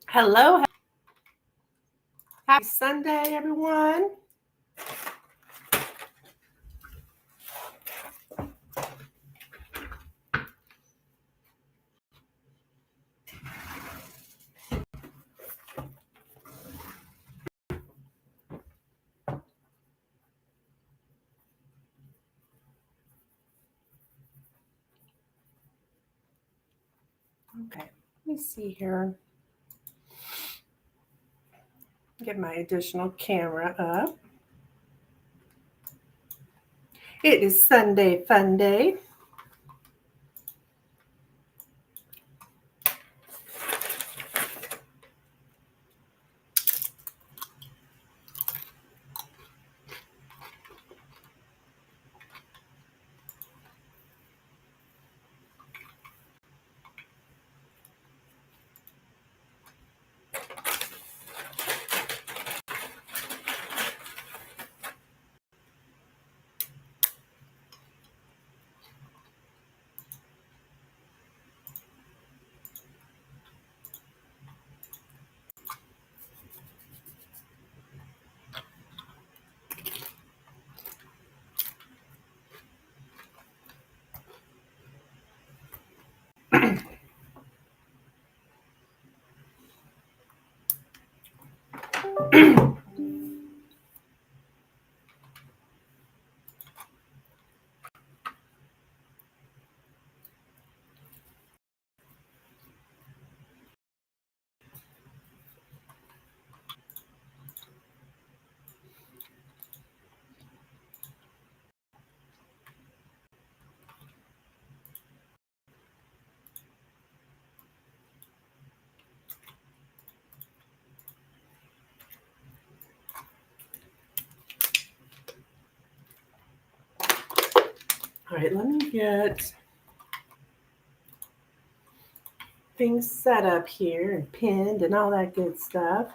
Hello. Happy Sunday, everyone. Okay, let me see here. Get my additional camera up. It is Sunday Fun Day. All right, let me get things set up here and pinned and all that good stuff.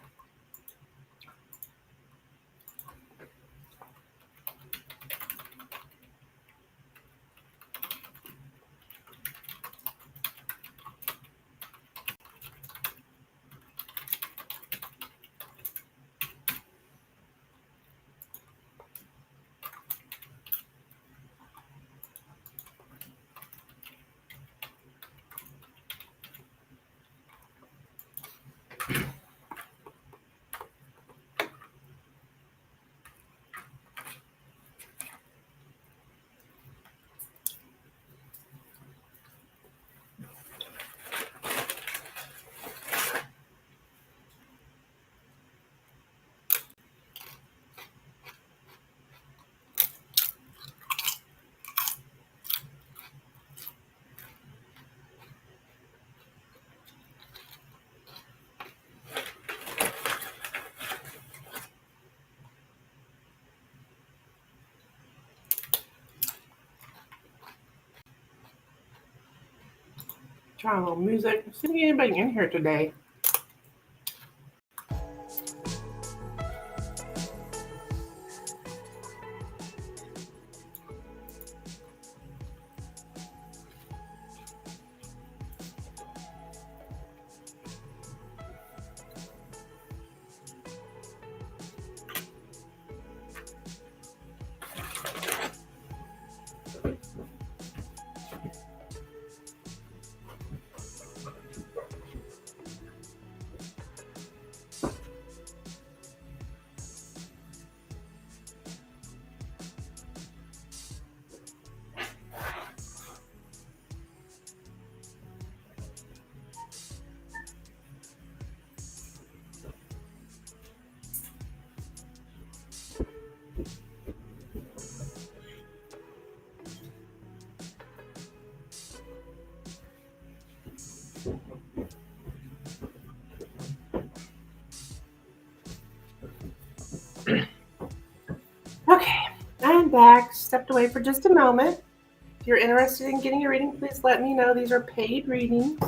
Trying a little music. See if anybody in here today. Okay, I'm back. Stepped away for just a moment. If you're interested in getting a reading, please let me know. These are paid readings.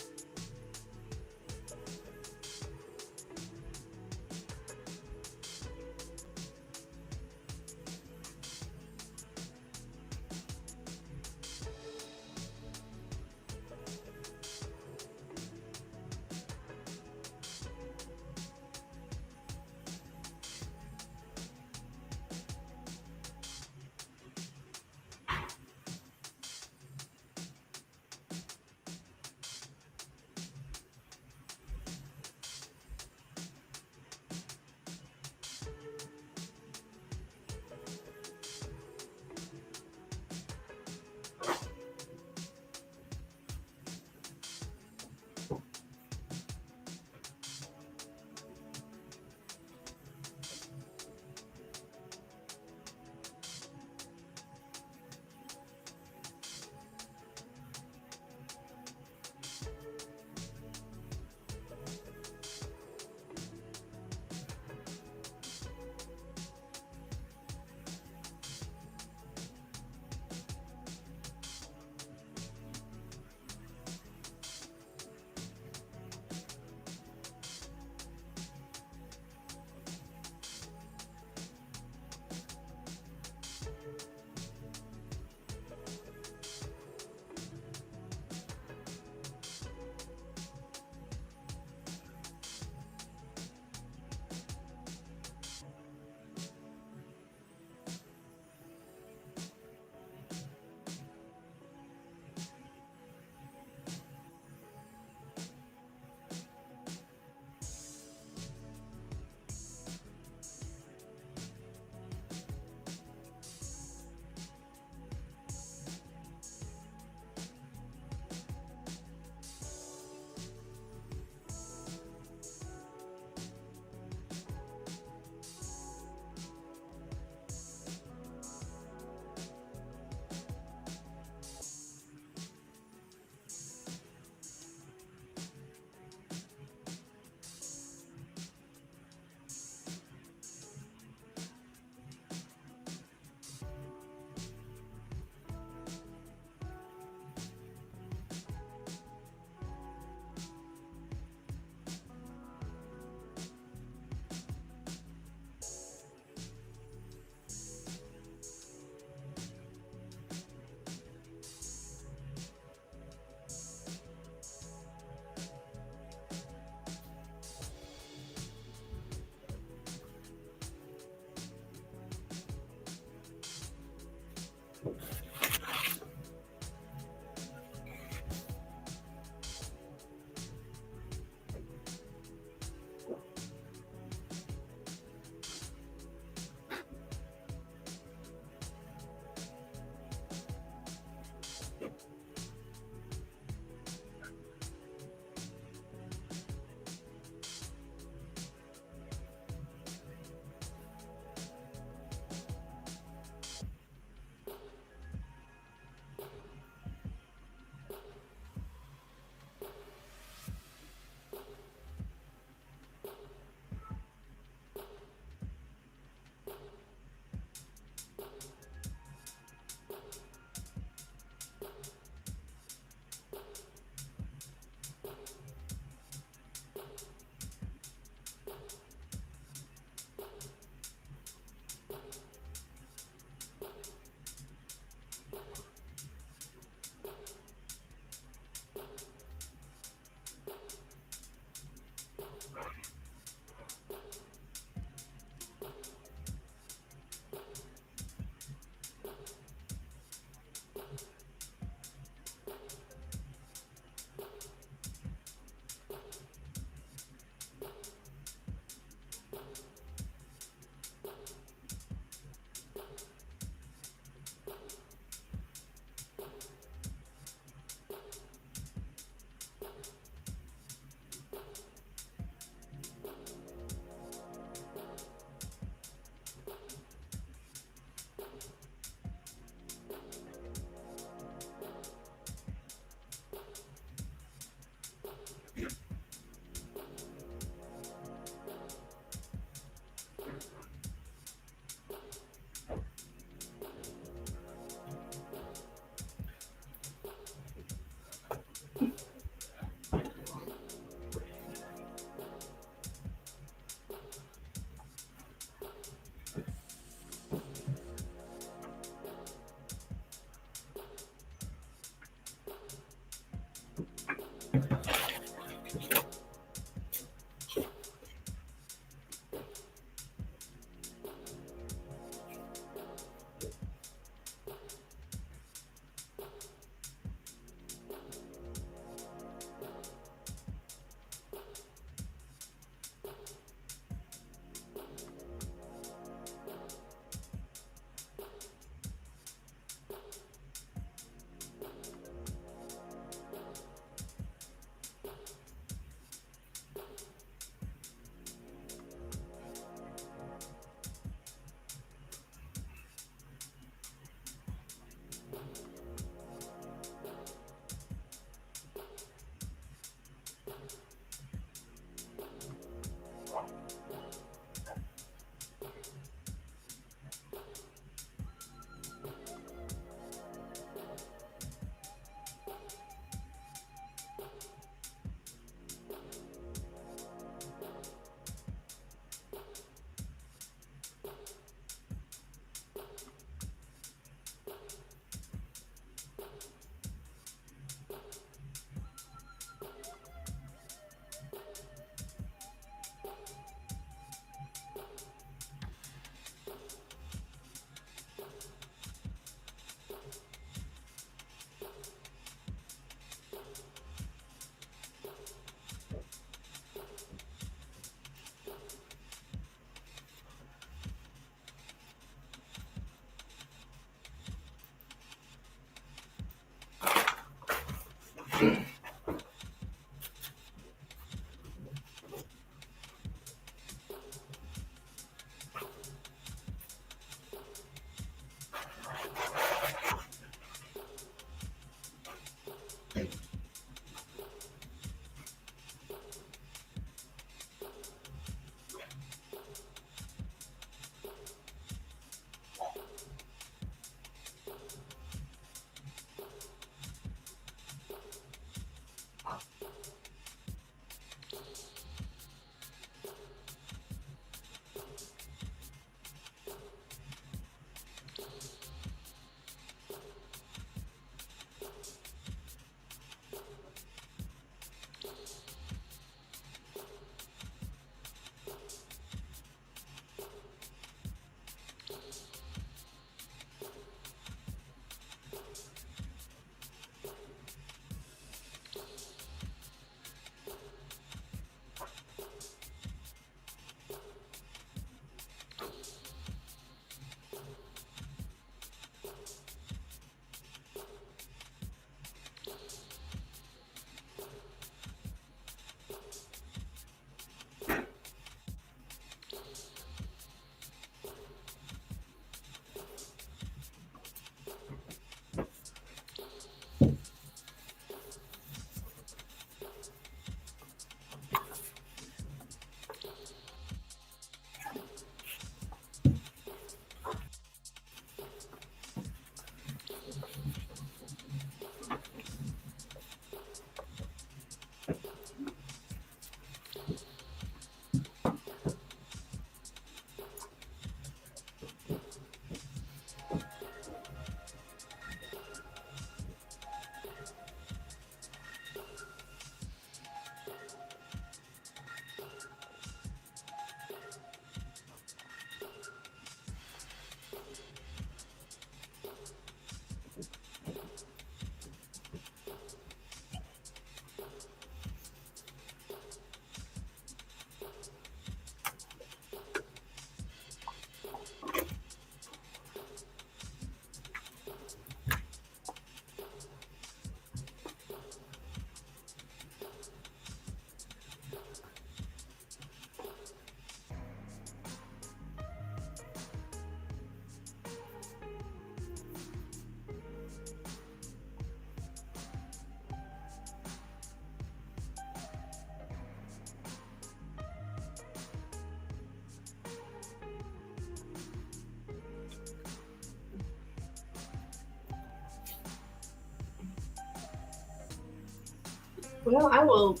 Well, I will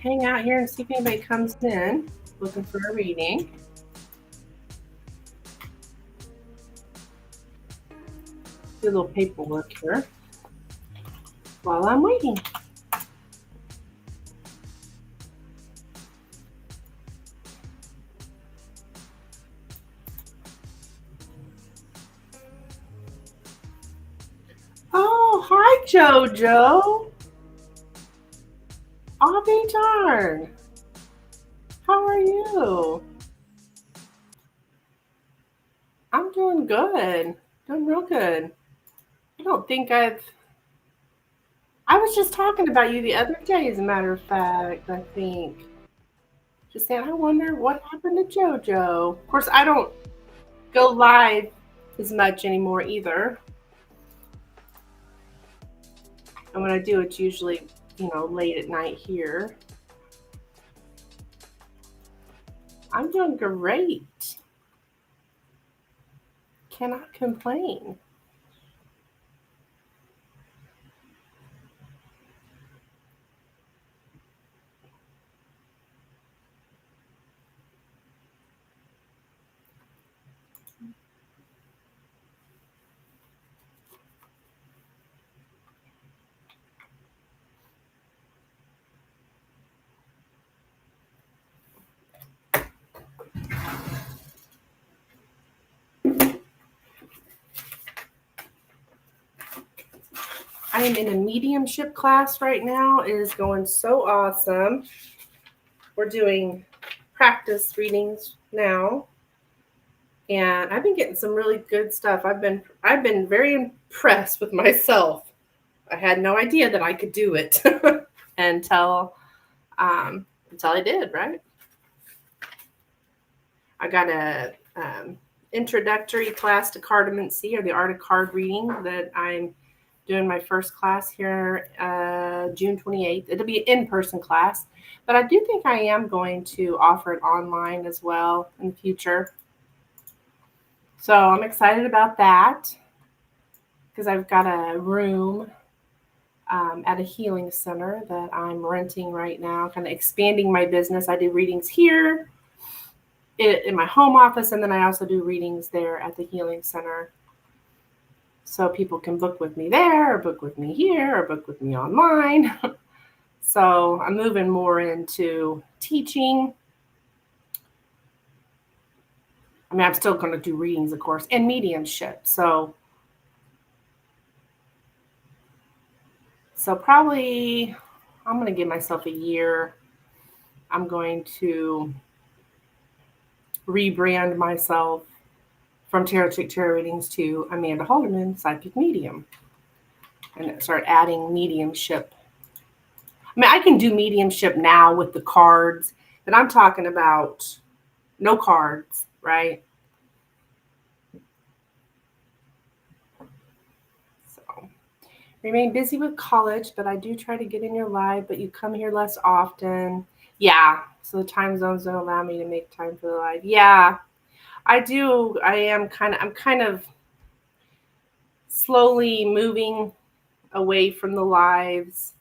hang out here and see if anybody comes in looking for a reading. Do a little paperwork here while I'm waiting. Oh, hi, JoJo. I'll be darned. How are you? I'm doing good. Doing real good. I don't think I was just talking about you the other day, as a matter of fact, I think. Just saying, I wonder what happened to JoJo. Of course, I don't go live as much anymore either. And when I do, it's usually, late at night here. I'm doing great. Cannot complain. I am in a mediumship class right now. It is going so awesome. We're doing practice readings now. And I've been getting some really good stuff. I've been very impressed with myself. I had no idea that I could do it until I did, right? I got a introductory class to cartomancy, or the art of card reading, that I'm doing my first class here June 28th. It'll be an in-person class, but I do think I am going to offer it online as well in the future. So I'm excited about that because I've got a room at a healing center that I'm renting right now, kind of expanding my business. I do readings here in my home office, and then I also do readings there at the healing center. So people can book with me there, or book with me here, or book with me online. So I'm moving more into teaching. I mean, I'm still going to do readings, of course, and mediumship. So probably I'm going to give myself a year. I'm going to rebrand myself from Tarot Chick Tarot Readings to Amanda Halderman, Psychic Medium, and start adding mediumship. I mean, I can do mediumship now with the cards, but I'm talking about no cards, right? So remain busy with college, but I do try to get in your live, but you come here less often. Yeah, so the time zones don't allow me to make time for the live. Yeah, I do. I'm kind of slowly moving away from the lives.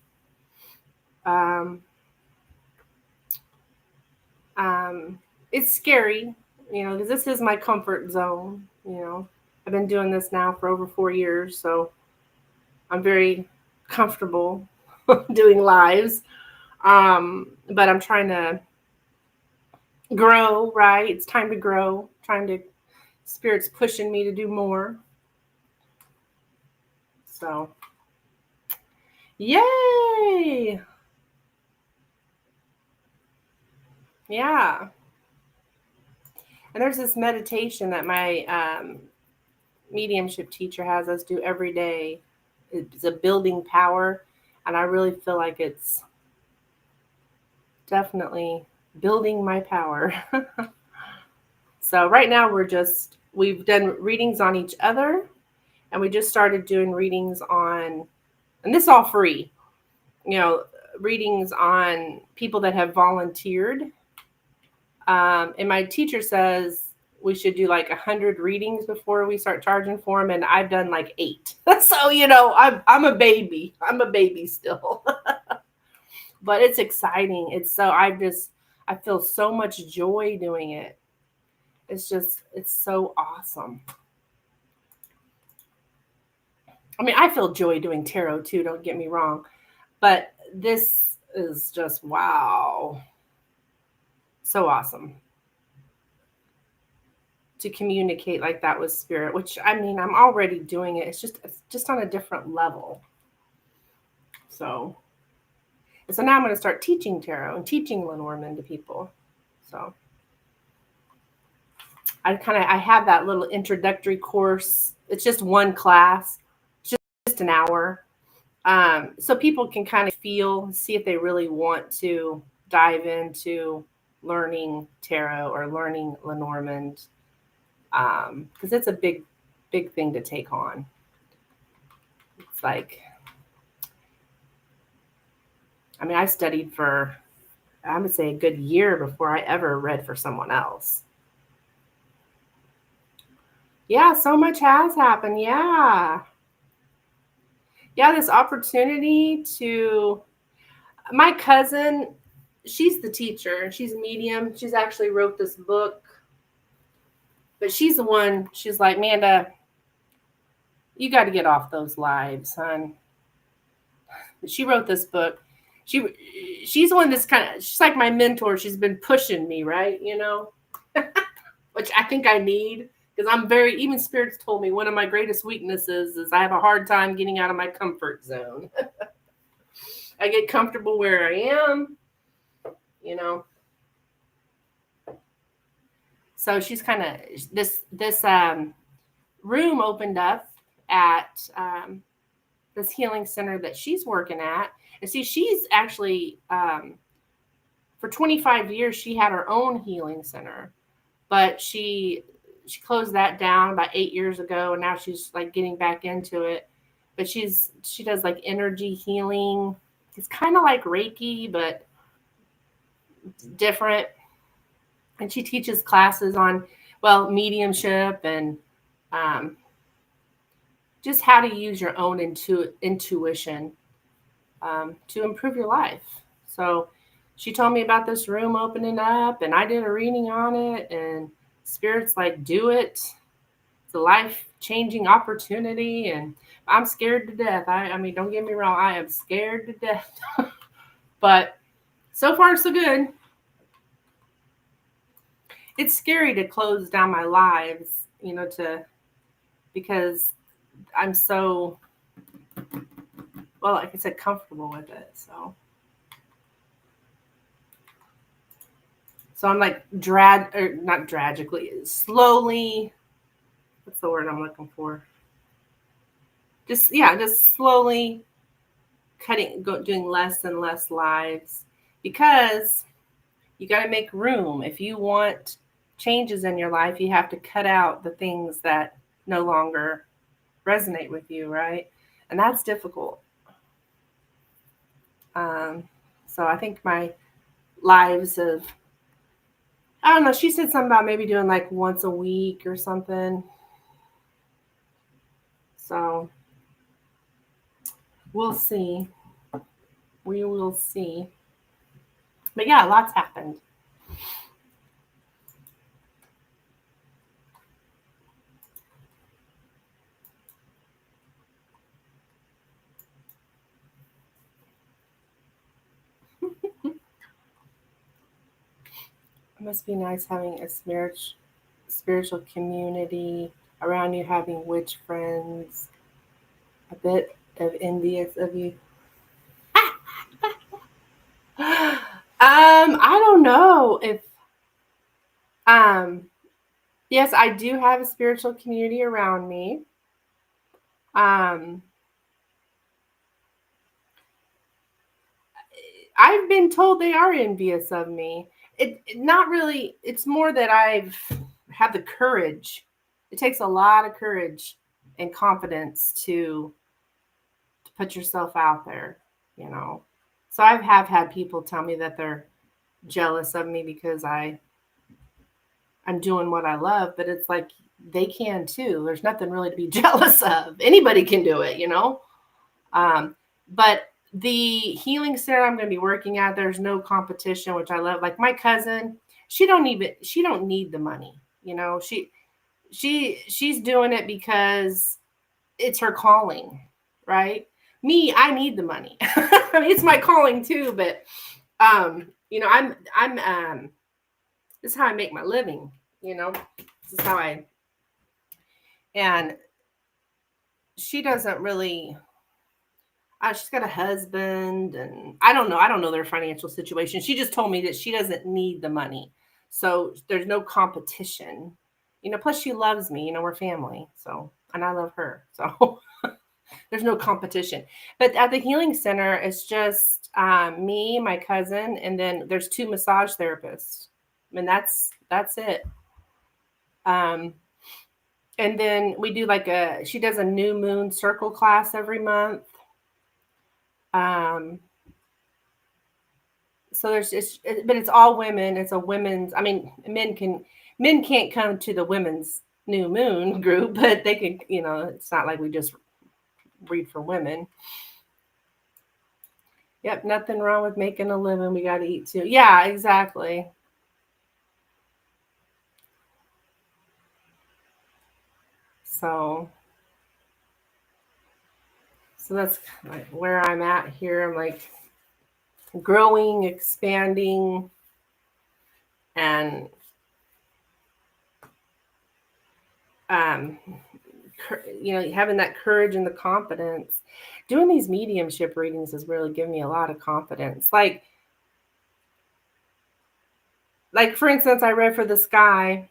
It's scary, because this is my comfort zone. I've been doing this now for over 4 years, so I'm very comfortable doing lives. But I'm trying to grow, right? It's time to grow. Spirit's pushing me to do more. So, yay! Yeah. And there's this meditation that my mediumship teacher has us do every day. It's a building power, and I really feel like it's definitely building my power. So right now we've done readings on each other, and we just started doing readings on, and this is all free, readings on people that have volunteered. And my teacher says we should do like 100 readings before we start charging for them, and I've done like 8. So I'm a baby. I'm a baby still. but it's exciting. I feel so much joy doing it. It's so awesome. I mean, I feel joy doing tarot too, don't get me wrong, but this is just wow. So awesome to communicate like that with spirit, which I mean, I'm already doing it. It's just on a different level. So now I'm going to start teaching tarot and teaching Lenormand to people. So I have that little introductory course. It's just one class, just an hour. So people can kind of see if they really want to dive into learning tarot or learning Lenormand. Because it's a big thing to take on. It's like, I mean, I studied for, I would say, a good year before I ever read for someone else. Yeah, so much has happened. Yeah, this opportunity to, my cousin, she's the teacher. She's a medium. She's actually wrote this book. But she's the one, she's like, Amanda, you got to get off those lives, son. She wrote this book. She's the one that's she's like my mentor. She's been pushing me, right? You know, which I think I need, because even spirits told me one of my greatest weaknesses is I have a hard time getting out of my comfort zone. I get comfortable where I am, you know. So she's kind of this room opened up at this healing center that she's working at. And see, she's actually for 25 years she had her own healing center, but she closed that down about 8 years ago, and now she's like getting back into it. But she does like energy healing. It's kind of like Reiki, but different. And she teaches classes on, mediumship and just how to use your own intuition to improve your life. So she told me about this room opening up, and I did a reading on it, and spirit's like, do it. It's a life-changing opportunity, and I'm scared to death. I mean, don't get me wrong, I am scared to death. But so far, so good. It's scary to close down my lives, you know, because I'm so, like I said, comfortable with it. So I'm like not tragically, slowly, what's the word I'm looking for? Just slowly doing less and less lives, because you got to make room. If you want changes in your life, you have to cut out the things that no longer resonate with you, right? And that's difficult. So I think my lives of, I don't know, she said something about maybe doing like once a week or something. So we'll see. We will see. But yeah, lots happened. It must be nice having a spiritual community around you, having witch friends. A bit of envious of you. I don't know if yes, I do have a spiritual community around me. I've been told they are envious of me. Not really. It's more that I've had the courage. It takes a lot of courage and confidence to put yourself out there, you know. So I have had people tell me that they're jealous of me because I'm doing what I love, but it's like they can too. There's nothing really to be jealous of. Anybody can do it, you know. But The healing center I'm going to be working at, there's no competition, which I love. Like my cousin, she don't need the money. You know, she's doing it because it's her calling, right? Me, I need the money. I mean, it's my calling too, but you know, I'm this is how I make my living, you know. This is how and she doesn't really she's got a husband, and I don't know their financial situation. She just told me that she doesn't need the money. So there's no competition. You know, plus she loves me, you know, we're family. So, and I love her. So there's no competition. But at the healing center, it's just me, my cousin, and then there's 2 massage therapists. I mean, that's it. And then we do she does a new moon circle class every month. So but it's all women. It's a women's. I mean, men can't come to the women's new moon group, but they can. You know, it's not like we just read for women. Yep, nothing wrong with making a living. We got to eat too. Yeah, exactly. So that's like where I'm at here. I'm like growing, expanding, and you know, having that courage and the confidence. Doing these mediumship readings has really given me a lot of confidence. Like for instance, I read for this guy,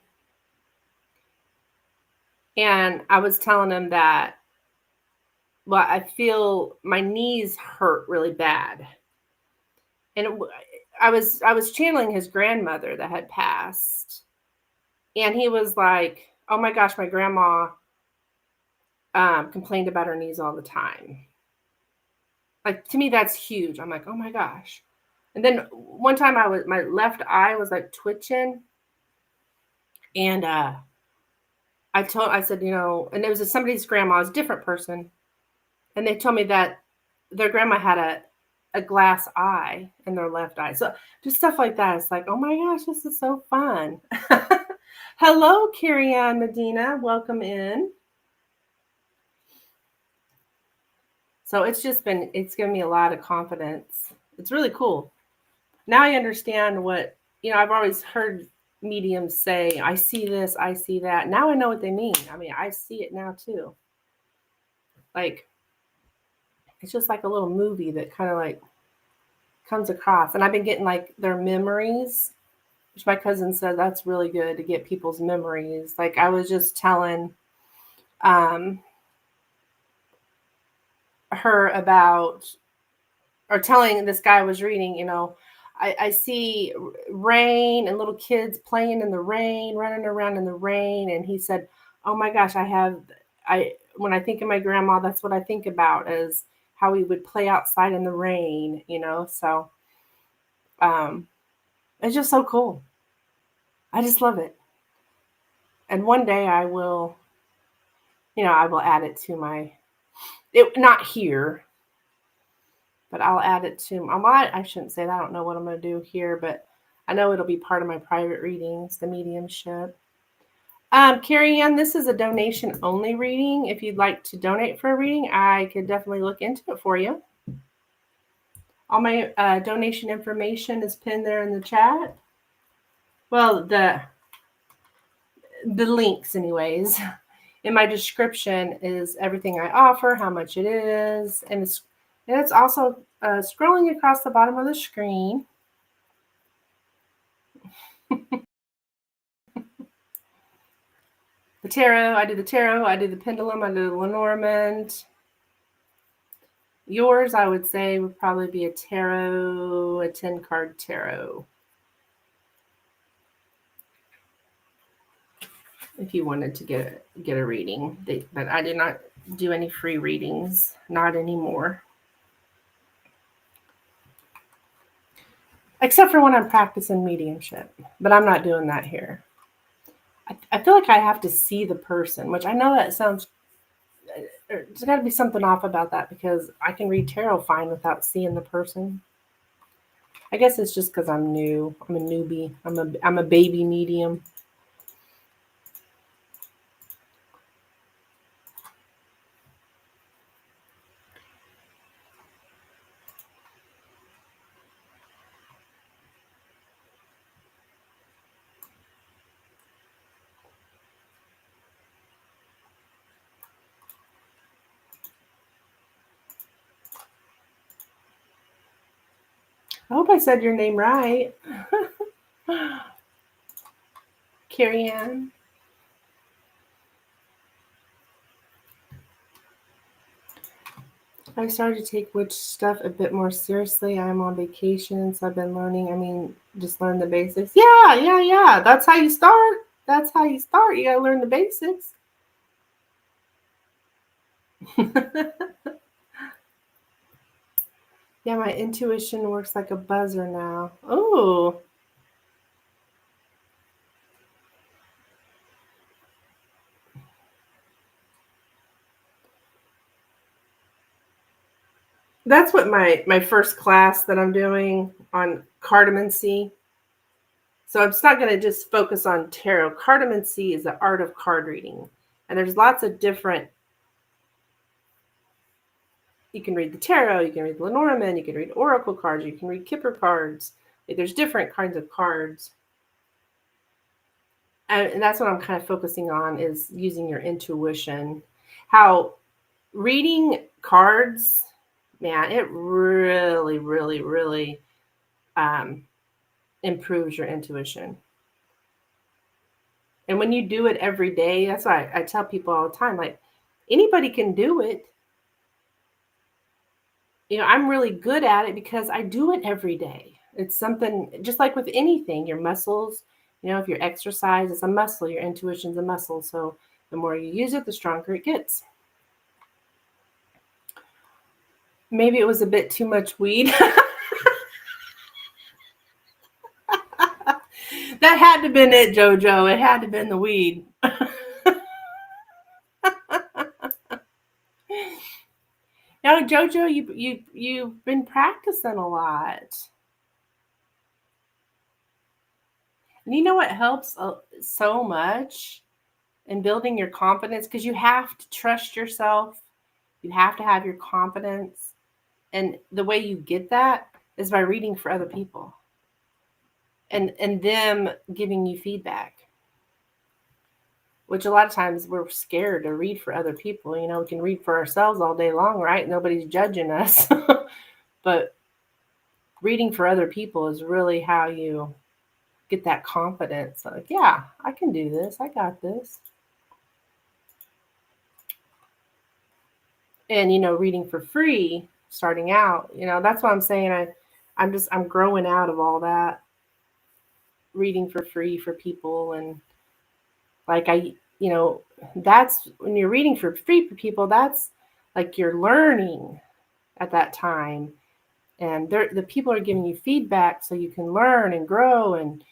and I was telling him that, well, I feel my knees hurt really bad, and I was channeling his grandmother that had passed, and he was like, "Oh my gosh, my grandma complained about her knees all the time." Like, to me, that's huge. I'm like, "Oh my gosh." And then one time my left eye was like twitching, and I said, you know, and it was somebody's grandma, it was a different person, and they told me that their grandma had a glass eye in their left eye. So just stuff like that. It's like, oh my gosh, this is so fun. Hello, Carrie Ann Medina. Welcome in. So it's given me a lot of confidence. It's really cool. Now I understand what, you know, I've always heard mediums say, I see this, I see that. Now I know what they mean. I mean, I see it now too. Like, it's just like a little movie that kind of like comes across. And I've been getting like their memories, which my cousin said that's really good to get people's memories. Like I was just telling her about, or telling this guy I was reading, you know, I see rain and little kids playing in the rain, running around in the rain. And he said, oh my gosh, when I think of my grandma, that's what I think about, is how we would play outside in the rain, you know? So it's just so cool. I just love it. And one day I will, you know, I will add it to not here, but I'll add it to I shouldn't say that. I don't know what I'm going to do here, but I know it'll be part of my private readings, the mediumship. Carrie Ann, this is a donation only reading. If you'd like to donate for a reading, I could definitely look into it for you. All my donation information is pinned there in the chat. Well, the links anyways. In my description is everything I offer, how much it is, and it's also scrolling across the bottom of the screen. The tarot, I do the pendulum, I do the Lenormand. Yours, I would say, would probably be a 10-card tarot. If you wanted to get a reading. But I did not do any free readings, not anymore. Except for when I'm practicing mediumship, but I'm not doing that here. I feel like I have to see the person, which I know that sounds there's got to be something off about that because I can read tarot fine without seeing the person. I guess it's just because I'm new. I'm a newbie. I'm a baby medium. I hope I said your name right. Carrie Ann. I started to take witch stuff a bit more seriously. I'm on vacation, so I've been learning. Just learn the basics. Yeah. That's how you start. That's how you start. You gotta learn the basics. Yeah, my intuition works like a buzzer now. Oh. That's what my first class that I'm doing on cartomancy. So I'm not going to just focus on tarot. Cartomancy is the art of card reading. And there's lots of different. You can read the tarot, you can read the Lenormand, you can read oracle cards, you can read Kipper cards. There's different kinds of cards. And that's what I'm kind of focusing on is using your intuition. How reading cards, man, it really, really, really improves your intuition. And when you do it every day, that's why I tell people all the time, like anybody can do it. I'm really good at it because I do it every day. It's something just like with anything, your muscles, if you exercise, it's a muscle, your intuition's a muscle. So the more you use it, the stronger it gets. Maybe it was a bit too much weed. That had to have been it, JoJo. It had to have been the weed. Now, JoJo, you've been practicing a lot. And you know what helps so much in building your confidence? Because you have to trust yourself. You have to have your confidence. And the way you get that is by reading for other people and them giving you feedback. Which a lot of times we're scared to read for other people. We can read for ourselves all day long, right? Nobody's judging us. But reading for other people is really how you get that confidence. Like, yeah, I can do this. I got this. And, reading for free, starting out, that's what I'm saying. I'm growing out of all that reading for free for people. And like, that's when you're reading for free for people, that's like you're learning at that time. And the people are giving you feedback so you can learn and grow. And,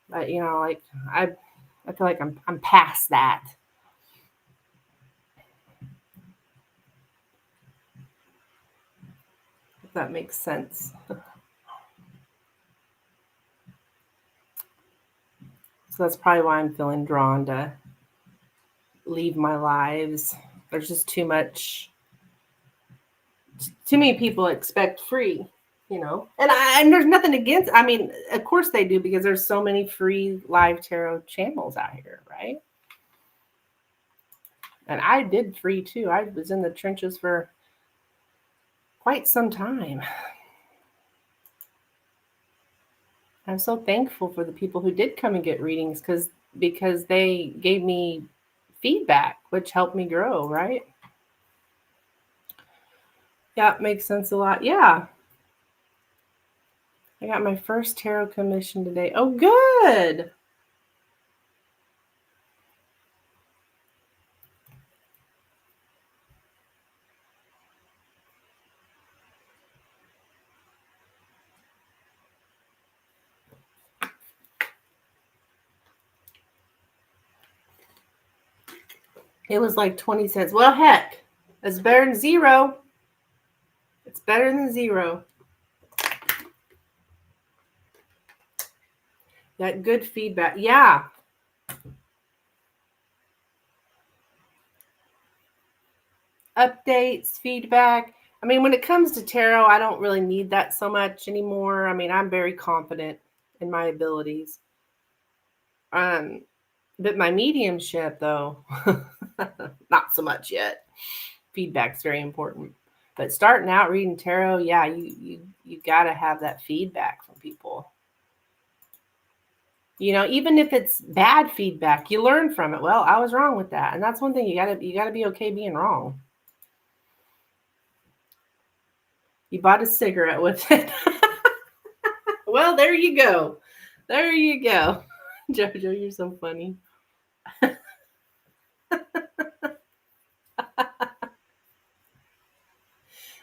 like I feel like I'm past that. If that makes sense. So that's probably why I'm feeling drawn to leave my lives. There's just too many people expect free, and there's nothing against, of course they do because there's so many free live tarot channels out here, right? And I did free too. I was in the trenches for quite some time. I'm so thankful for the people who did come and get readings because they gave me feedback, which helped me grow, right? Yeah, it makes sense a lot. Yeah. I got my first tarot commission today. Oh, good. It was like 20 cents. Well, heck, it's better than zero. It's better than zero. That good feedback. Yeah. Updates, feedback. I mean, when it comes to tarot, I don't really need that so much anymore. I mean, I'm very confident in my abilities. But my mediumship, though, not so much yet. Feedback's very important. But starting out reading tarot, yeah, you got to have that feedback from people. You know, even if it's bad feedback, you learn from it. Well, I was wrong with that, and that's one thing you gotta be okay being wrong. You bought a cigarette with it. Well, there you go. There you go. Jojo, you're so funny.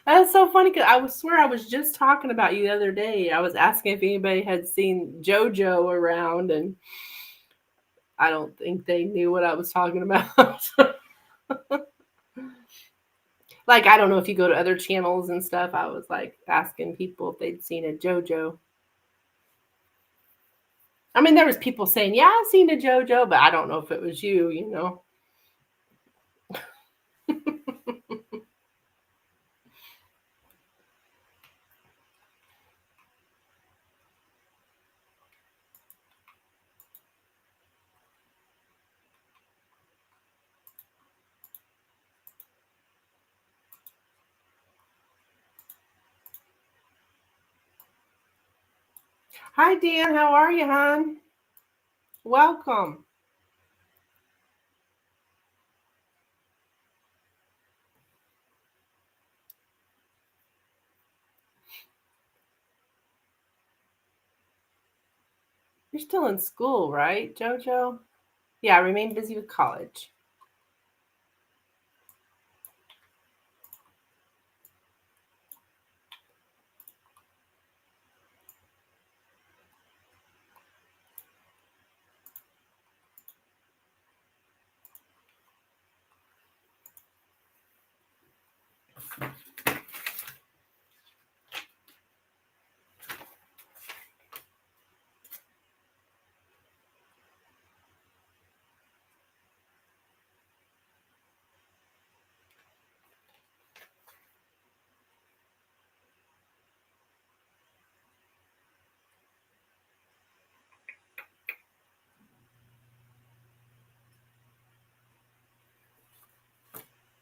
That's so funny because I swear I was just talking about you the other day. I was asking if anybody had seen JoJo around, and I don't think they knew what I was talking about. Like, I don't know if you go to other channels and stuff. I was like asking people if they'd seen a JoJo. I mean, there was people saying, "Yeah, I've seen a JoJo," but I don't know if it was you. You know. Hi, Dan. How are you, hon? Welcome. You're still in school, right, JoJo? Yeah, remain busy with college.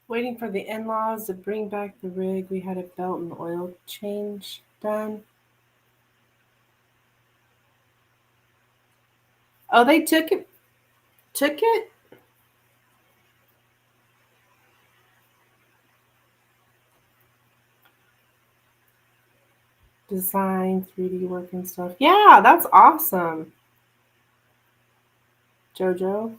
Waiting for the in-laws to bring back the rig. We had a belt and oil change done. Oh, they took it? Took it? Design, 3D work and stuff. Yeah, that's awesome. JoJo.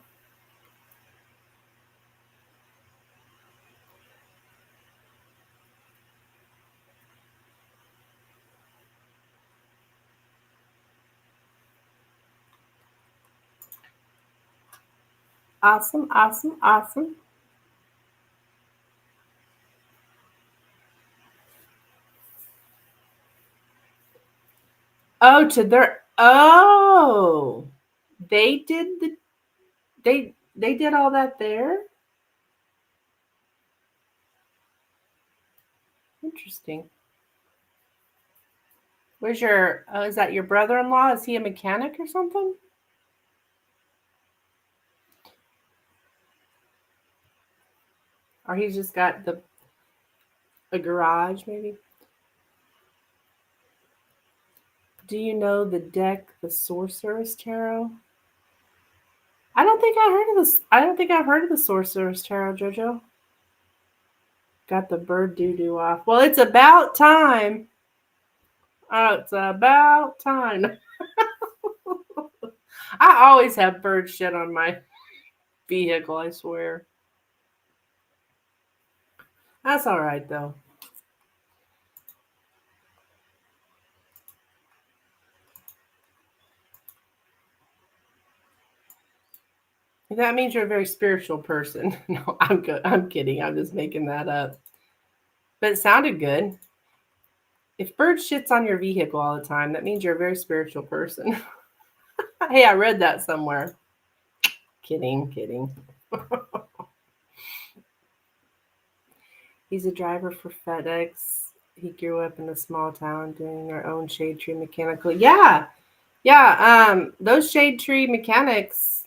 Awesome, awesome, awesome. Oh, they did they did all that there? Interesting. Where's your is that your brother-in-law? Is he a mechanic or something? Or he's just got a garage maybe? Do you know the deck, the Sorcerer's Tarot? I don't think I heard of this. I don't think I've heard of the Sorcerer's Tarot, Jojo. Got the bird doo-doo off. Well, it's about time. Oh, it's about time. I always have bird shit on my vehicle, I swear. That's all right, though. That means you're a very spiritual person. No, I'm good. I'm kidding. I'm just making that up. But it sounded good. If bird shits on your vehicle all the time, that means you're a very spiritual person. Hey, I read that somewhere. Kidding. He's a driver for FedEx. He grew up in a small town doing our own shade tree mechanical. Yeah. Those shade tree mechanics,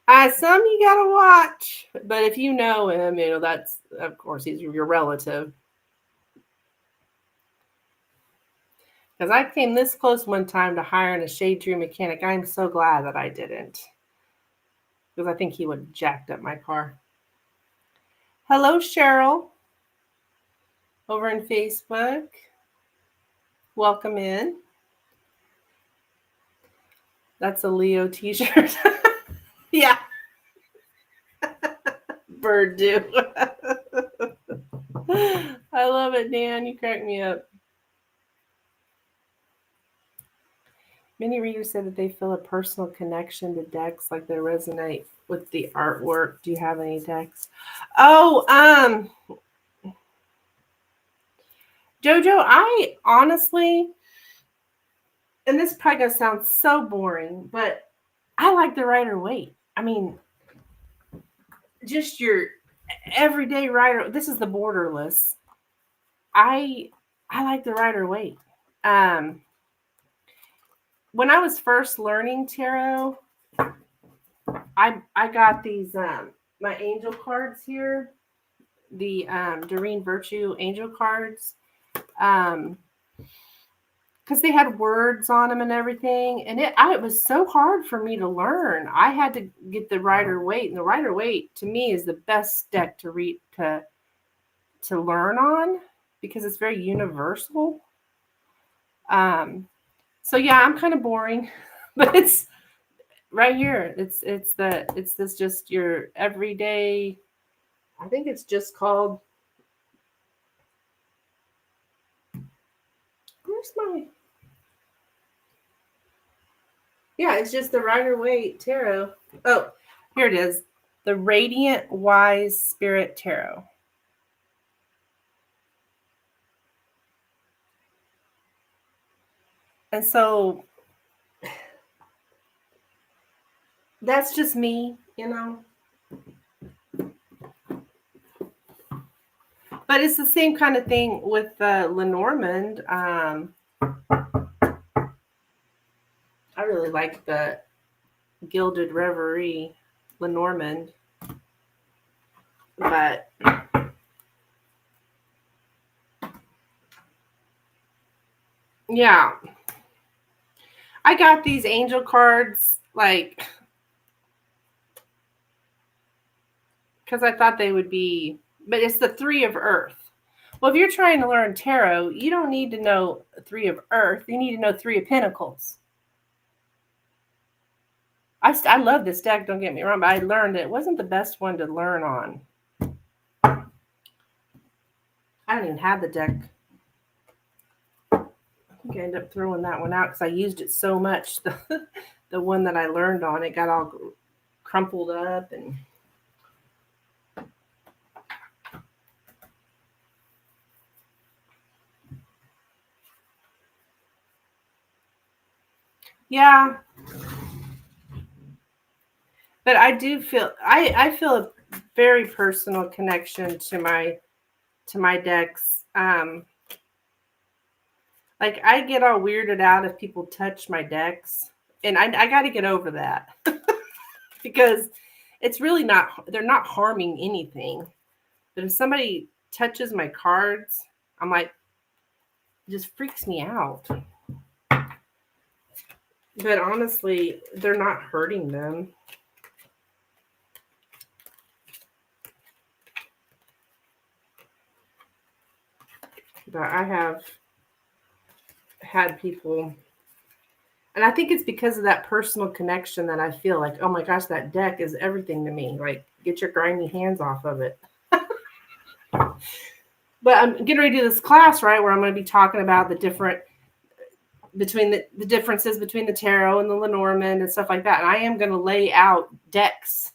some you gotta watch. But if you know him, that's, of course, he's your relative. Because I came this close one time to hiring a shade tree mechanic. I'm so glad that I didn't. Because I think he would have jacked up my car. Hello, Cheryl. Over in Facebook. Welcome in. That's a Leo t-shirt. Yeah. Bird do. I love it, Dan. You crack me up. Many readers say that they feel a personal connection to decks, like they resonate with the artwork. Do you have any decks? Oh, Jojo, I honestly, and this is probably gonna sound so boring, but I like the Rider-Waite. I mean, just your everyday Rider. This is the borderless. I like the Rider-Waite. When I was first learning tarot, I got these my angel cards here, the Doreen Virtue angel cards, because they had words on them and everything, and it was so hard for me to learn. I had to get the Rider-Waite, and the Rider-Waite to me is the best deck to read to learn on because it's very universal. So yeah, I'm kind of boring, but it's right here. It's this just your everyday. I think it's just called. Where's my? Yeah, it's just the Rider-Waite Tarot. Oh, here it is. The Radiant Wise Spirit Tarot. And so that's just me, But it's the same kind of thing with Lenormand. I really like the Gilded Reverie Lenormand. But yeah, I got these angel cards because I thought they would be, but it's the Three of Earth. Well, if you're trying to learn tarot, you don't need to know Three of Earth. You need to know Three of Pentacles. I love this deck, don't get me wrong, but I learned it wasn't the best one to learn on. I don't even have the deck. I think I ended up throwing that one out because I used it so much. The one that I learned on, it got all crumpled up and. Yeah. But I do feel I feel a very personal connection to my decks. Like I get all weirded out if people touch my decks, and I got to get over that because it's really not, they're not harming anything. But if somebody touches my cards, I'm like, it just freaks me out. But honestly, they're not hurting them. But I have had people, and I think it's because of that personal connection that I feel like, oh my gosh, that deck is everything to me. Like, get your grimy hands off of it. But I'm getting ready to do this class, right, where I'm going to be talking about the different between the differences between the tarot and the Lenormand and stuff like that. And I am going to lay out decks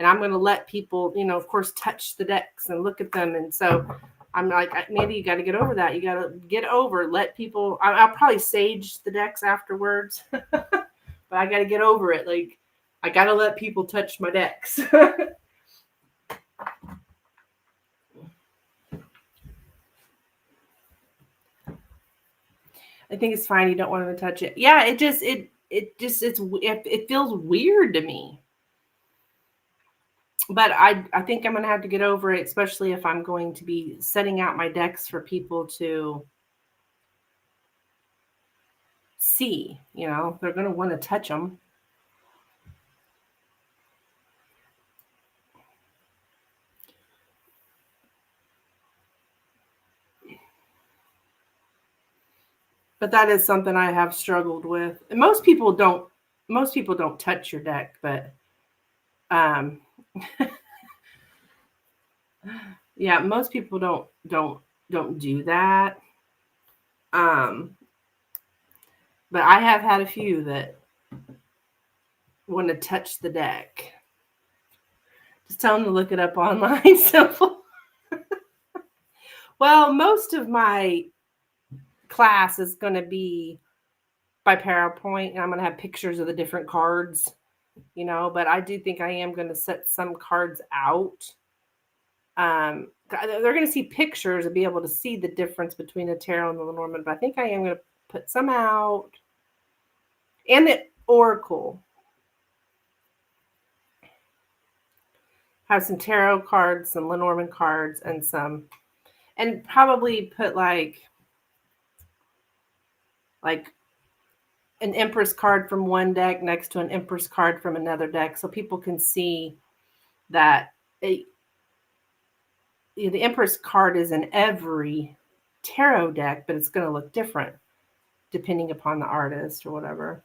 and I'm going to let people, of course, touch the decks and look at them. And so I'm like, Mandy, you got to get over that. You got to get over, let people, I'll probably sage the decks afterwards, but I got to get over it. Like, I got to let people touch my decks. I think it's fine. You don't want them to touch it. Yeah, it feels weird to me. But I think I'm going to have to get over it, especially if I'm going to be setting out my decks for people to see. They're going to want to touch them. But that is something I have struggled with. And most people don't touch your deck, but yeah, most people don't do that. But I have had a few that want to touch the deck. Just tell them to look it up online. Simple. Well, most of my class is going to be by PowerPoint, and I'm going to have pictures of the different cards, but I do think I am going to set some cards out. They're going to see pictures and be able to see the difference between the tarot and the Lenormand, but I think I am going to put some out. And the Oracle. Have some tarot cards, some Lenormand cards, and probably put like an Empress card from one deck next to an Empress card from another deck, so people can see that the Empress card is in every tarot deck, but it's going to look different depending upon the artist or whatever.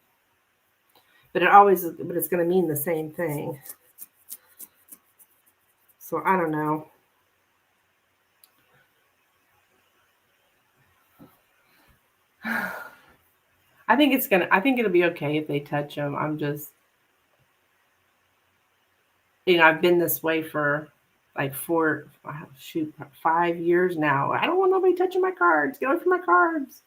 But it's going to mean the same thing. So I don't know. I think it'll be okay if they touch them. I'm just, I've been this way for like 5 years now. I don't want nobody touching my cards. Get away from my cards.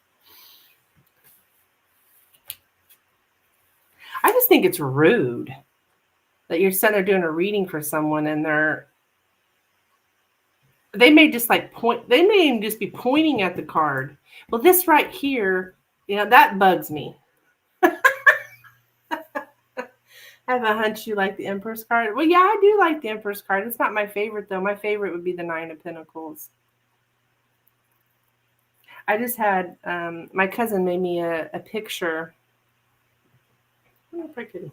I just think it's rude that you're sitting there doing a reading for someone and they may just they may even just be pointing at the card. Well, this right here, that bugs me. I have a hunch you like the Empress card. Well, yeah, I do like the Empress card. It's not my favorite, though. My favorite would be the Nine of Pentacles. I just had, my cousin made me a picture. I don't know if I could.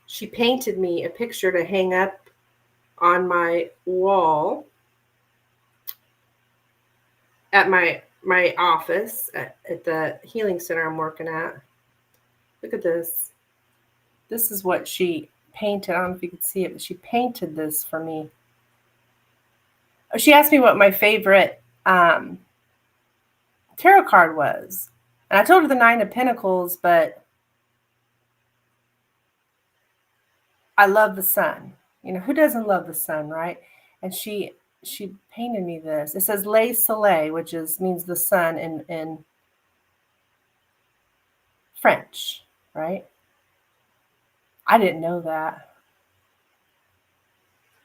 She painted me a picture to hang up on my wall at my office at the healing center I'm working at. Look at this. This is what she painted. I don't know if you can see it, but she painted this for me. She asked me what my favorite tarot card was. And I told her the Nine of Pentacles, but I love the sun. Who doesn't love the sun, right? And she painted me this. It says Le Soleil, which means the sun in French, right? I didn't know that.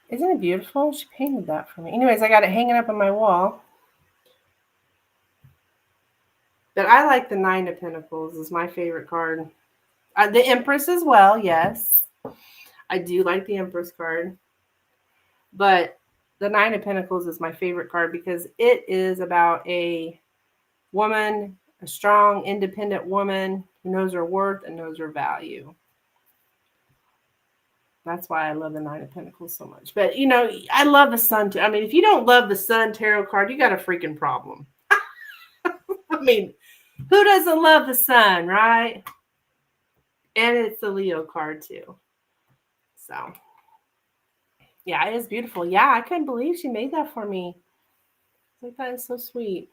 Isn't it beautiful? She painted that for me. Anyways, I got it hanging up on my wall. But I like the Nine of Pentacles is my favorite card. The Empress as well, yes. I do like the Empress card. But the Nine of Pentacles is my favorite card because it is about a woman, a strong, independent woman who knows her worth and knows her value. That's why I love the Nine of Pentacles so much. But, I love the sun too. I mean, if you don't love the sun tarot card, you got a freaking problem. I mean, who doesn't love the sun, right? And it's the Leo card too. So, yeah, it is beautiful. Yeah, I couldn't believe she made that for me. Like, that is so sweet.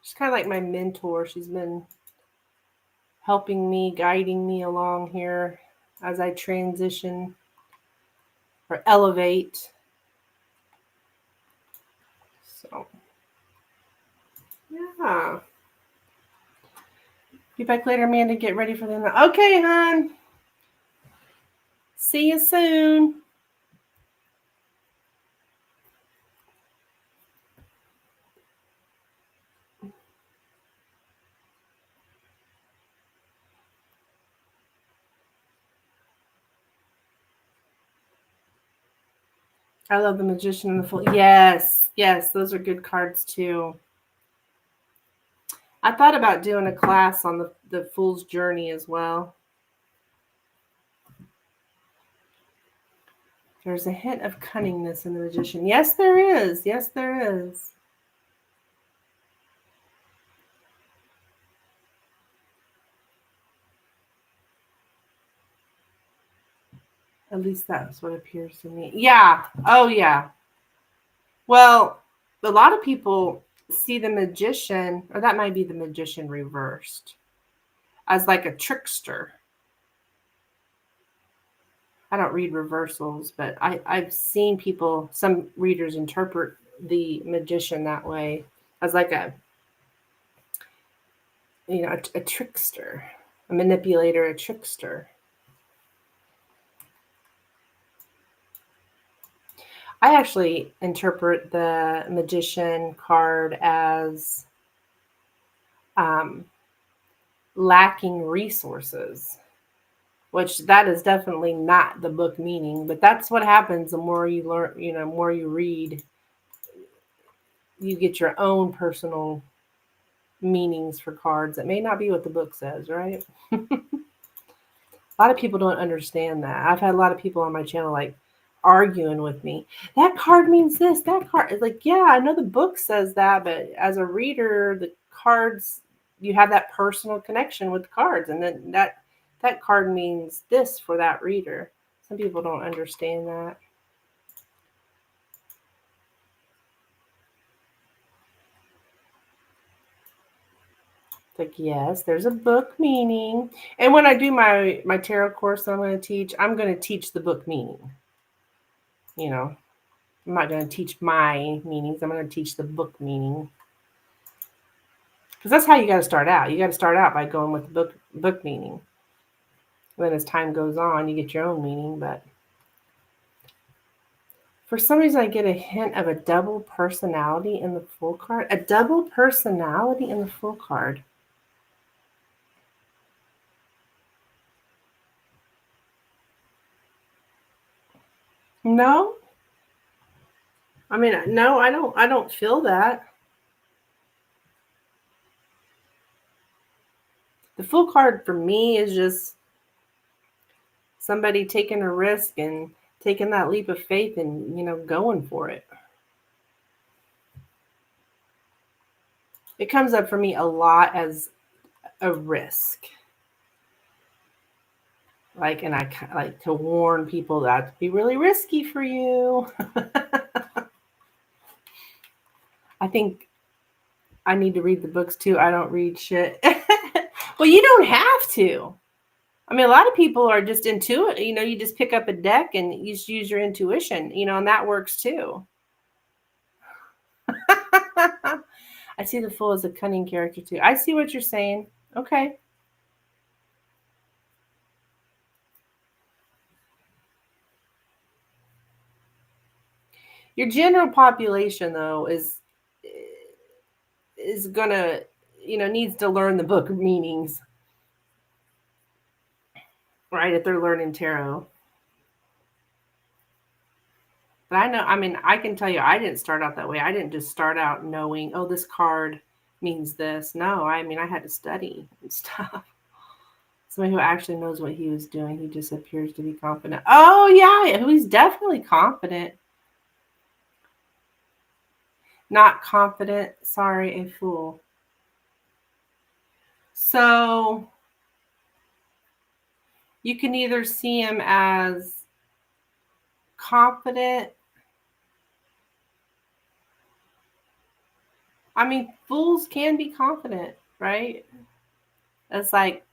She's kind of like my mentor. She's been helping me, guiding me along here as I transition or elevate. So, yeah. Be back later, Amanda. Get ready for the. Okay, hon. See you soon. I love the Magician and the Fool. Yes, yes, those are good cards too. I thought about doing a class on the Fool's Journey as well. There's a hint of cunningness in the Magician. Yes, there is. Yes, there is. At least that's what appears to me. Yeah. Oh, yeah. Well, a lot of people see the Magician, or that might be the Magician reversed, as like a trickster. I don't read reversals, but I've seen people, some readers interpret the Magician that way, as like a trickster, a manipulator, a trickster. I actually interpret the Magician card as lacking resources, which that is definitely not the book meaning, but that's what happens the more you learn, more you read, you get your own personal meanings for cards that may not be what the book says, right? A lot of people don't understand that. I've had a lot of people on my channel like arguing with me. That card means this, that card. It's like, yeah, I know the book says that, but as a reader, the cards, you have that personal connection with the cards, and then that card means this for that reader. Some people don't understand that. Like, yes, there's a book meaning. And when I do my tarot course that I'm going to teach the book meaning. I'm not going to teach my meanings. I'm going to teach the book meaning. Because that's how you got to start out. You got to start out by going with the book meaning. Then as time goes on, you get your own meaning. But for some reason, I get a hint of a double personality in the Fool card. A double personality in the Fool card. No. I mean, no, I don't feel that. The Fool card for me is just somebody taking a risk and taking that leap of faith and going for it. It comes up for me a lot as a risk. And I like to warn people that it'd be really risky for you. I think I need to read the books too. I don't read shit. Well, you don't have to. I mean, a lot of people are just intuitive. You just pick up a deck and you just use your intuition, and that works too. I see the Fool as a cunning character too. I see what you're saying. Okay. Your general population, though, is gonna, needs to learn the book meanings, right? If they're learning tarot. But I can tell you, I didn't start out that way. I didn't just start out knowing, oh, this card means this. No, I had to study and stuff. Somebody who actually knows what he was doing. He just appears to be confident. Oh, yeah, he's definitely confident. Not confident. Sorry, a fool. So you can either see him as confident. Fools can be confident, right? It's like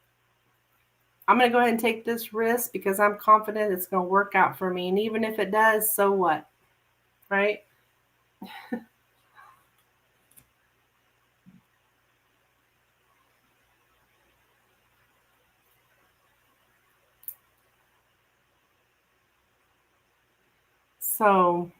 I'm going to go ahead and take this risk because I'm confident it's going to work out for me. And even if it does, so what? Right? So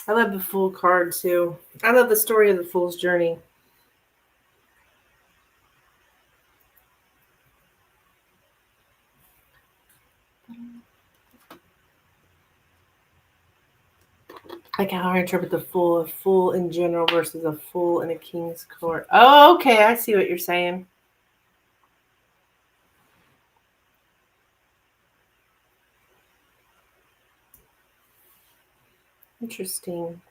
I love the Fool card too. I love the story of the Fool's journey. Like how I interpret the Fool, a fool in general versus a fool in a king's court. Oh, okay. I see what you're saying. Interesting.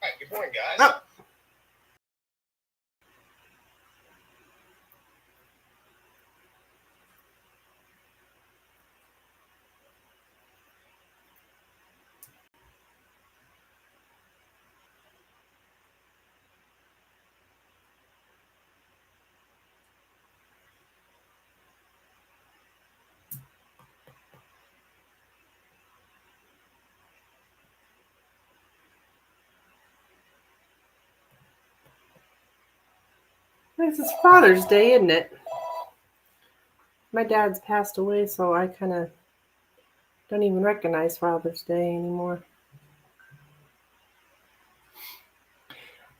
Hi, good morning, guys. Oh. This is Father's Day, isn't it? My dad's passed away, so I kind of don't even recognize Father's Day anymore.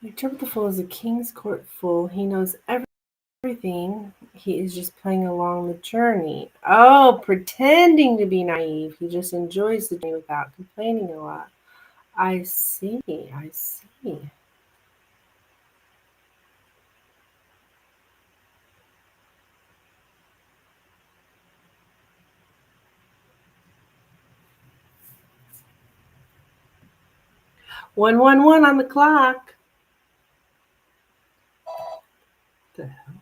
I interpret the Fool as a king's court fool. He knows everything. He is just playing along the journey. Oh, pretending to be naive. He just enjoys the journey without complaining a lot. I see. I see. One on the clock. The hell?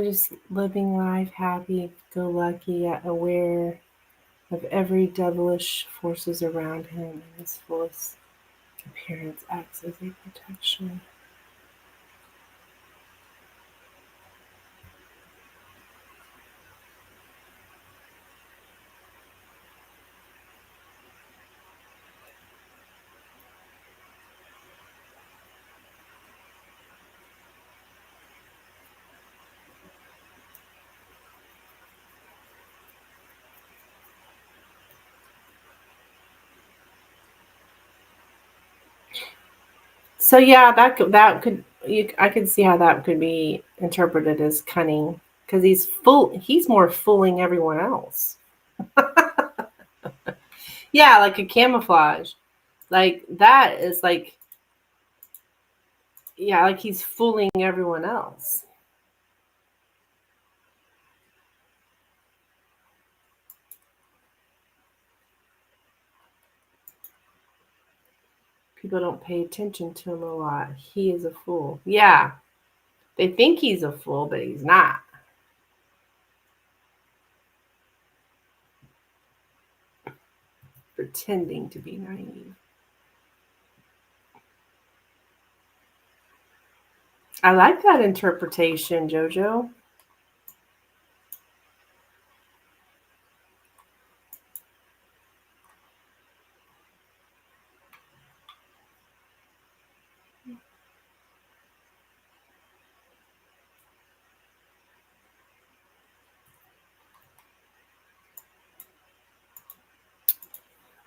Just living life happy, go lucky, yet aware of every devilish forces around him, and his fullest appearance acts as a protection. So yeah, I could see how that could be interpreted as cunning because he's more fooling everyone else. Yeah, like a camouflage. Like that is like, yeah, like he's fooling everyone else. People don't pay attention to him a lot. He is a fool. Yeah, they think he's a fool, but he's not. Pretending to be naive. I like that interpretation, Jojo.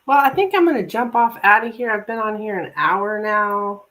Well, I think I'm going to jump off out of here. I've been on here an hour now.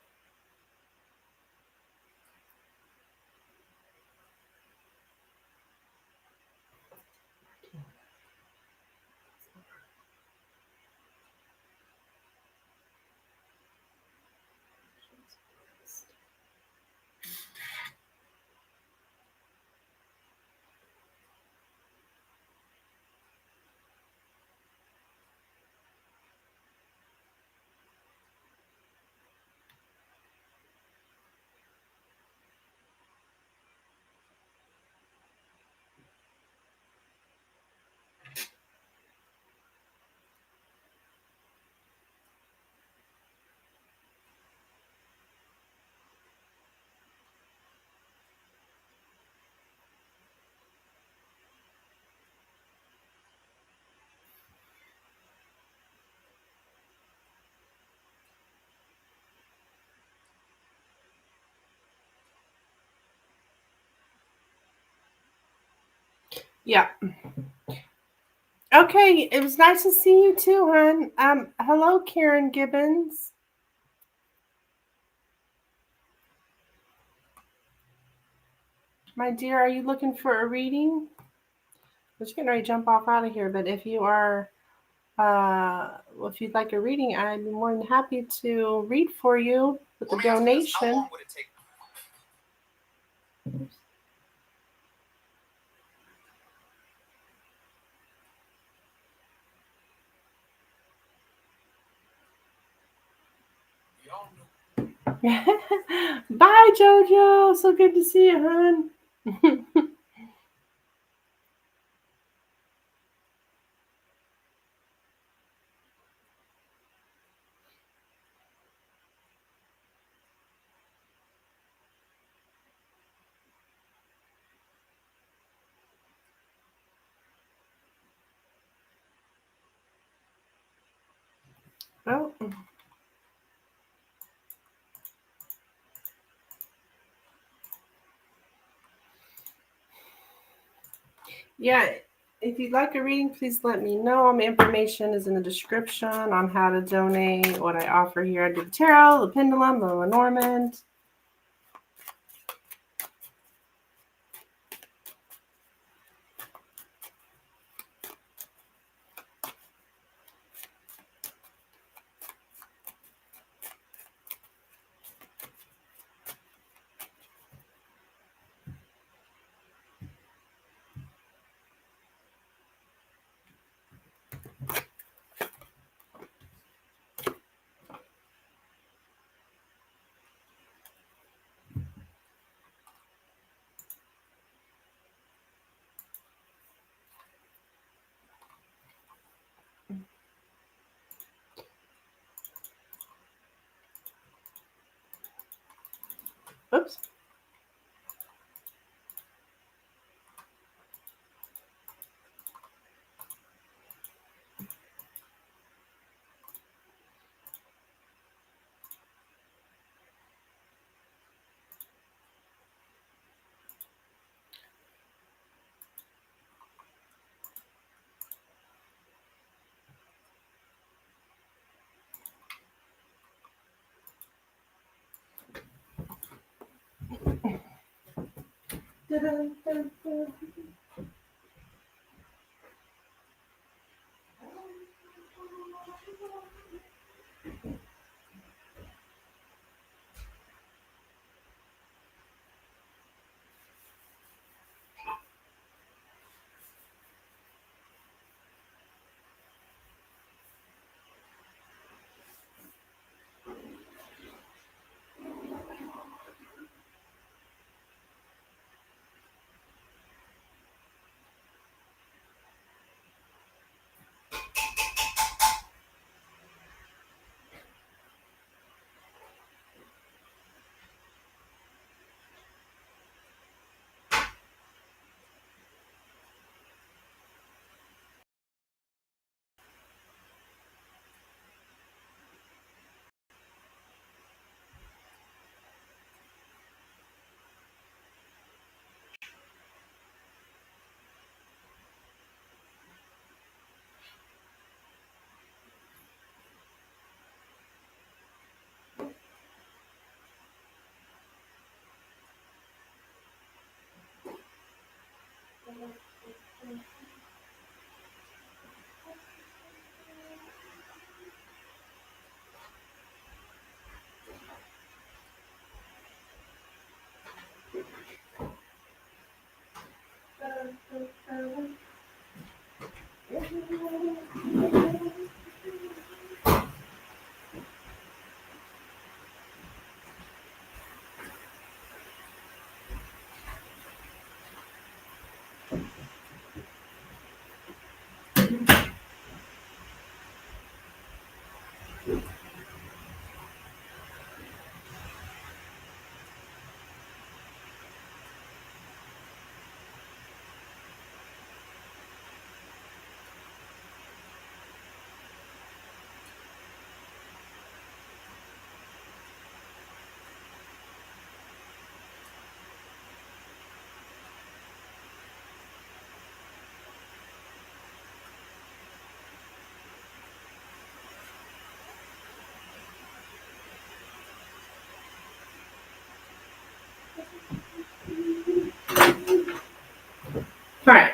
Yeah. Okay, it was nice to see you too, hon. Hello, Karen Gibbons. My dear, are you looking for a reading? I was getting ready to jump off out of here, but if you are, if you'd like a reading, I'd be more than happy to read for you with a donation. How long would it take? Bye, Jojo. So good to see you, hon. Oh. Yeah, if you'd like a reading, please let me know. My information is in the description on how to donate, what I offer here. I do the tarot, the pendulum, the Lenormand. Oops. All right.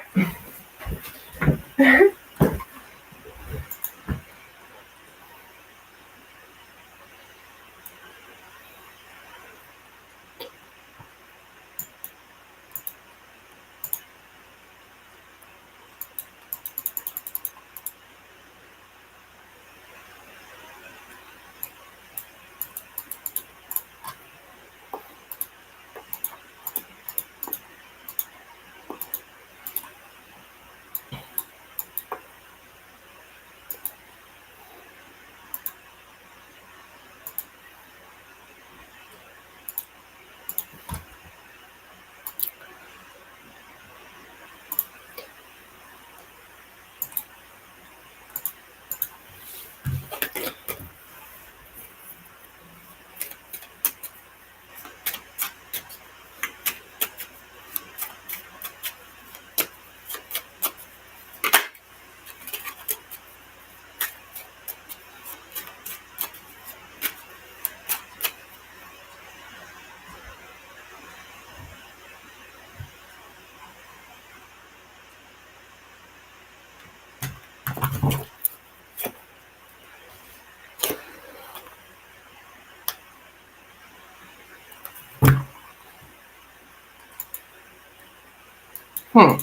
Hmm.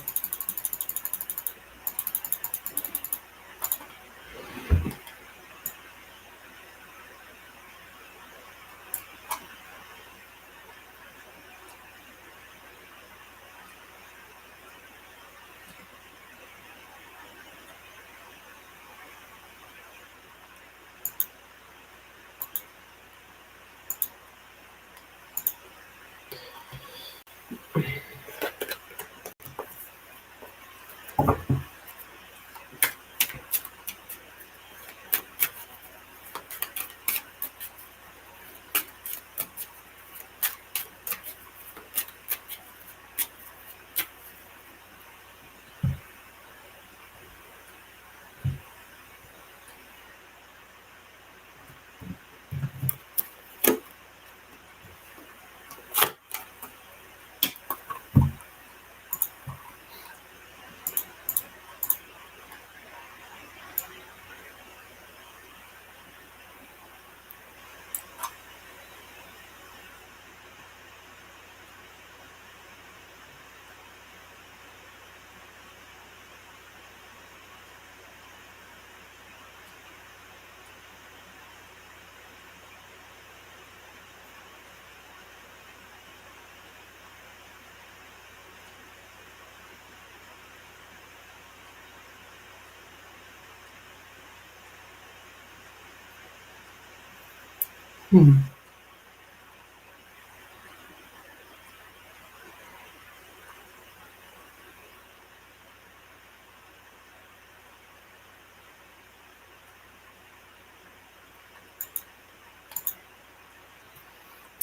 Hmm.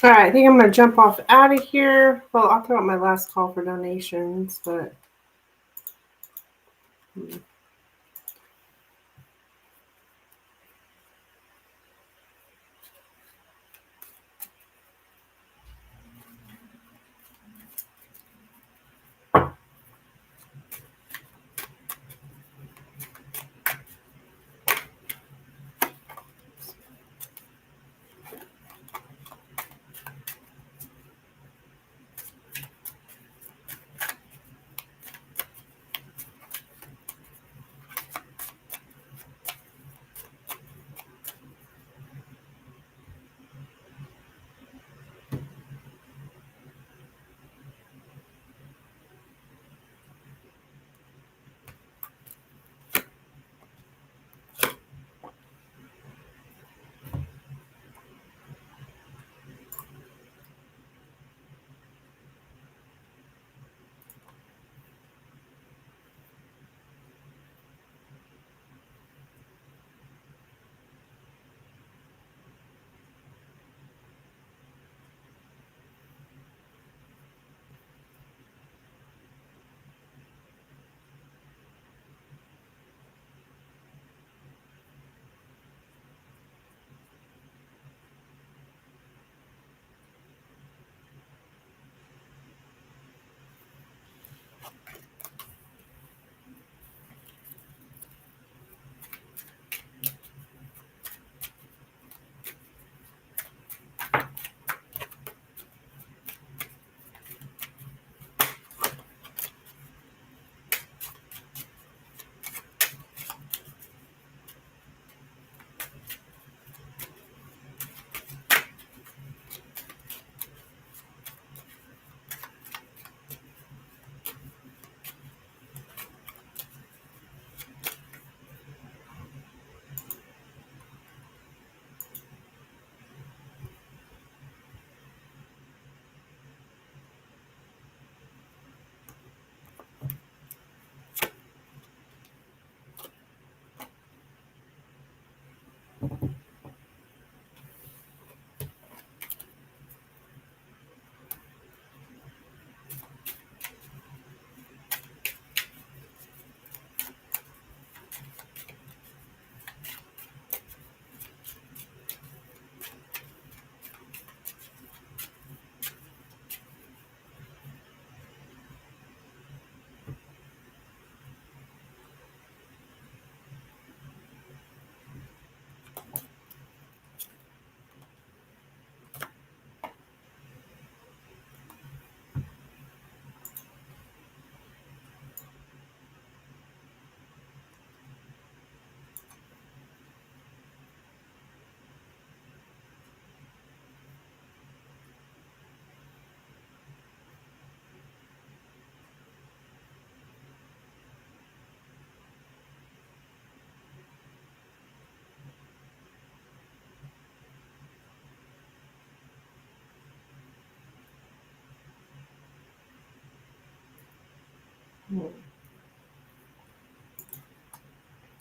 All right, I think I'm going to jump off out of here. Well, I'll throw out my last call for donations, but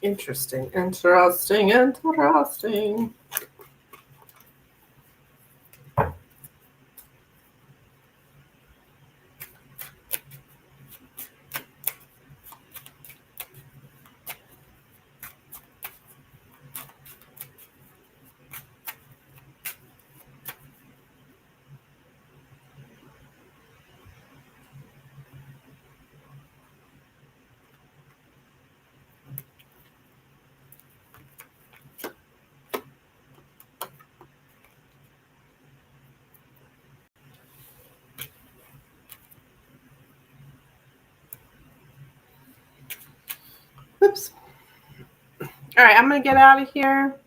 Interesting. Oops. All right, I'm going to get out of here.